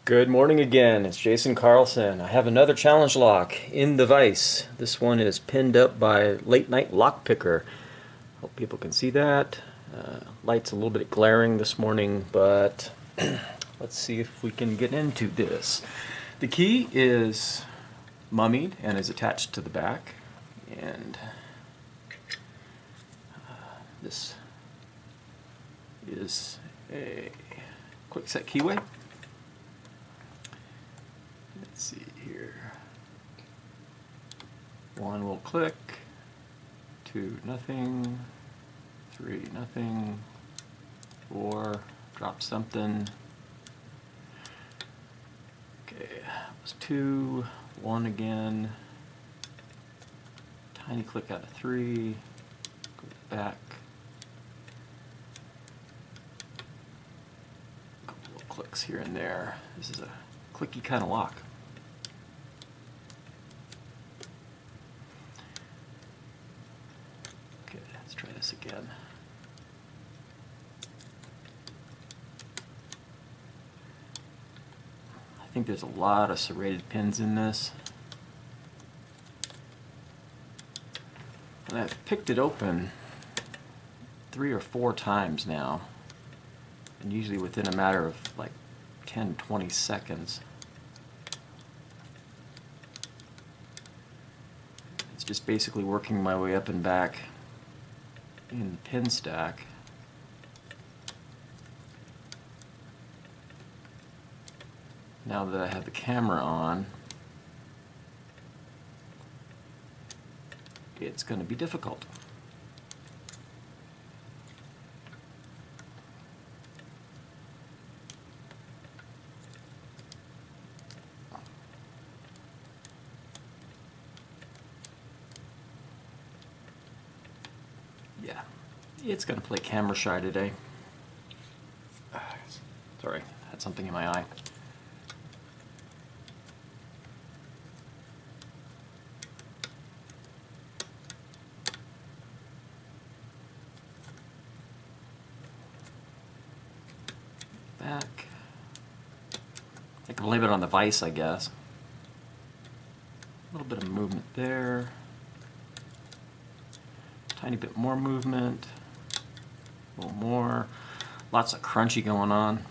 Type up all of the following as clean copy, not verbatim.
Good morning again. It's Jason Carlson. I have another challenge lock in the vise. This one is pinned up by LateNightLockPicker. Hope people can see that. Light's a little bit glaring this morning, but let's see if we can get into this. The key is mummied and is attached to the back, and this is a quick set keyway. Let's see here. 1 will click, 2 nothing, 3 nothing, 4 drop something. Okay, that was 2, 1 again, tiny click out of 3, go back, a couple of clicks here and there. This is a clicky kind of lock. Let's try this again. I think there's a lot of serrated pins in this. And I've picked it open 3 or 4 times now, and usually within a matter of like 10-20 seconds. It's just basically working my way up and back in the pin stack. Now that I have the camera on, it's going to be difficult. Yeah, it's going to play camera shy today. Sorry, I had something in my eye. Back. I can blame it on the vise, I guess. A little bit of movement there. Tiny bit more movement, a little more, lots of crunchy going on.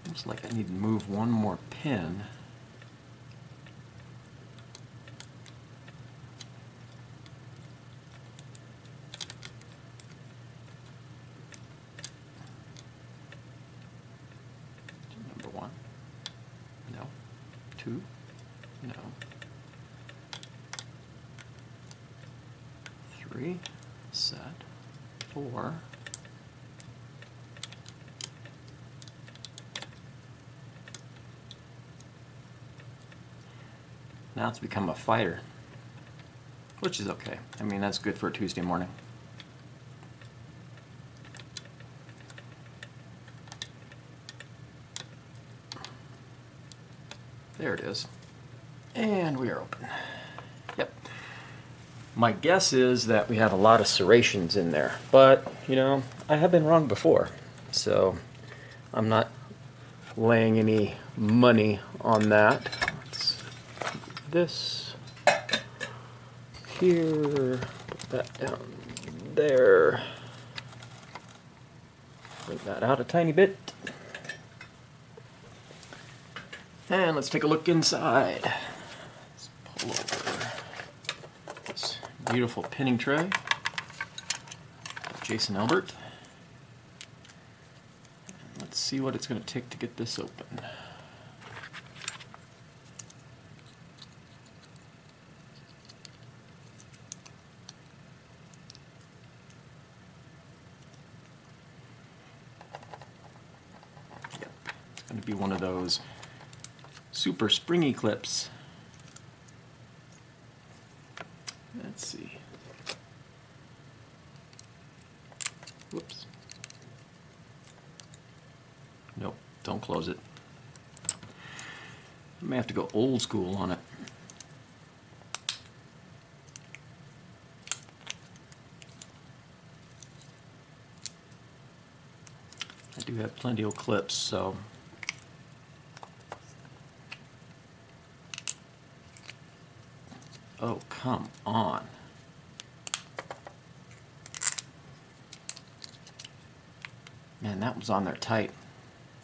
Looks like I need to move one more pin. Number 1, no. 2, no. 3, set. 4. Now it's become a fighter, which is okay. I mean, that's good for a Tuesday morning. There it is. And we are open. Yep. My guess is that we have a lot of serrations in there, but, you know, I have been wrong before, so I'm not laying any money on that. This here, put that down there, bring that out a tiny bit, and let's take a look inside. Let's pull over this beautiful pinning tray, Jason Albert, and let's see what it's going to take to get this open. Going to be one of those super springy clips. Let's see. Whoops. Nope, don't close it. I may have to go old school on it. I do have plenty of clips, so oh, come on. Man, that was on there tight.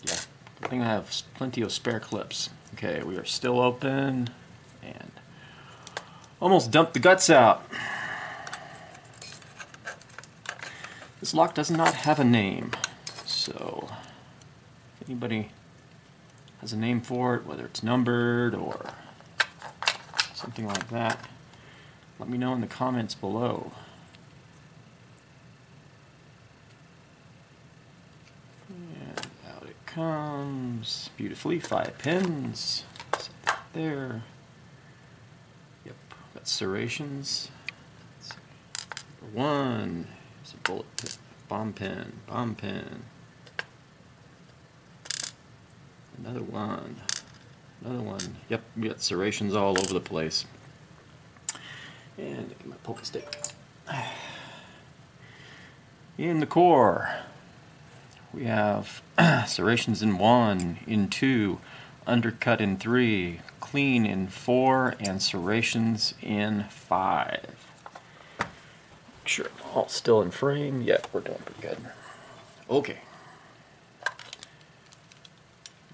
Yeah, I think I have plenty of spare clips. Okay, we are still open and almost dumped the guts out. This lock does not have a name, so if anybody has a name for it, whether it's numbered or something like that, let me know in the comments below. And out it comes beautifully, 5 pins. Set that there. Yep, got serrations. Number 1, here's a bullet pin, bomb pin. Another one. Yep, we got serrations all over the place. And get my poker stick. In the core, we have serrations in 1, in 2, undercut in 3, clean in 4, and serrations in 5. Make sure I'm all still in frame. Yep, we're doing pretty good. Okay.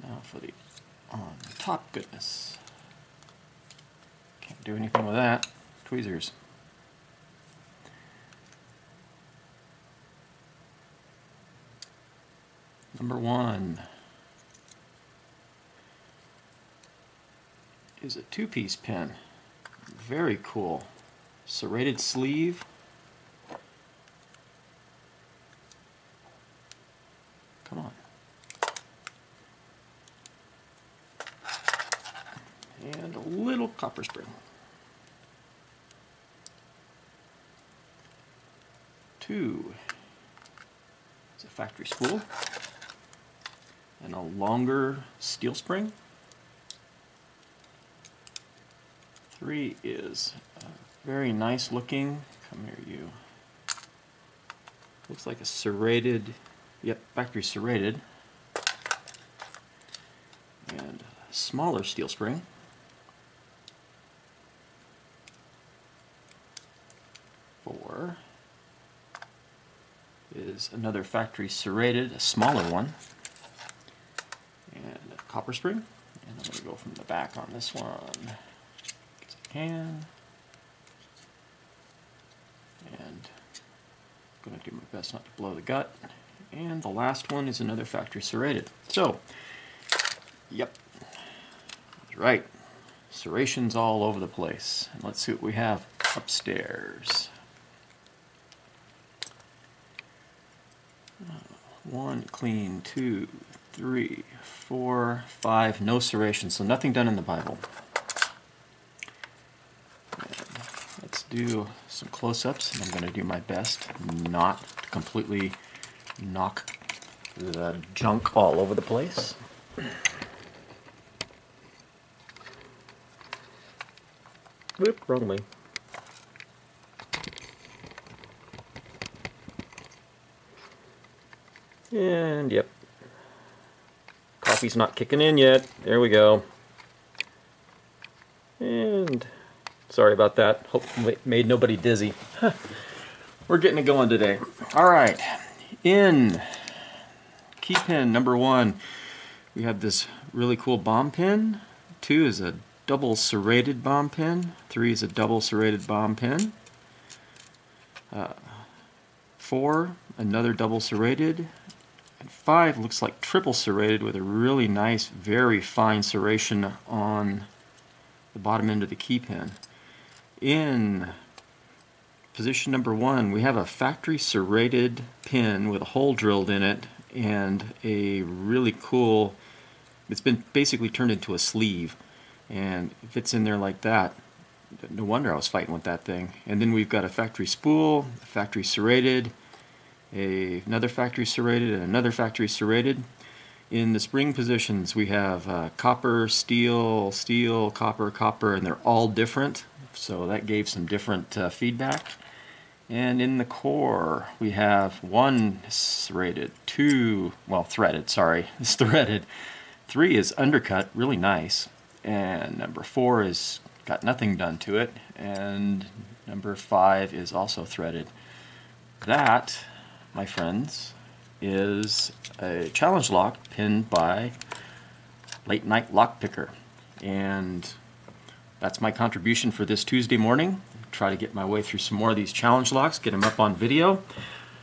Now for the on top goodness. Can't do anything with that. Tweezers. Number 1 is a 2-piece pin. Very cool. Serrated sleeve. Come on. And a little copper spring. 2 is a factory spool and a longer steel spring. 3 is a very nice looking, come here you, looks like a serrated, yep, factory serrated, and a smaller steel spring. 4 is another factory serrated, a smaller one, and a copper spring. And I'm going to go from the back on this one as I can. And I'm going to do my best not to blow the gut. And the last one is another factory serrated. So, yep, that's right. Serrations all over the place. And let's see what we have upstairs. 1 clean, 2, 3, 4, 5, no serrations, so nothing done in the Bible. And let's do some close-ups, and I'm going to do my best not to completely knock the junk all over the place. Whoop, wrong way. And yep, coffee's not kicking in yet. There we go. And sorry about that. Hope made nobody dizzy. We're getting it going today. All right, in key pin number 1, we have this really cool bomb pin. 2 is a double serrated bomb pin. 3 is a double serrated bomb pin. 4, another double serrated. And 5 looks like triple serrated with a really nice, very fine serration on the bottom end of the key pin. In position number 1, we have a factory serrated pin with a hole drilled in it and a really cool, it's been basically turned into a sleeve and it fits in there like that. No wonder I was fighting with that thing. And then we've got a factory spool, a factory serrated, another factory serrated, and another factory serrated. In the spring positions, we have copper, steel, steel, copper, copper, and they're all different. So that gave some different feedback. And in the core, we have 1 serrated, 2, well, threaded, sorry, it's threaded. 3 is undercut, really nice. And number 4 is got nothing done to it. And number 5 is also threaded. That, my friends, is a challenge lock pinned by LateNightLockPicker. And that's my contribution for this Tuesday morning. Try to get my way through some more of these challenge locks, get them up on video.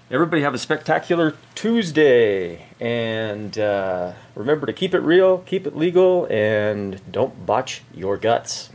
Everybody have a spectacular Tuesday, and remember to keep it real, keep it legal, and don't botch your guts.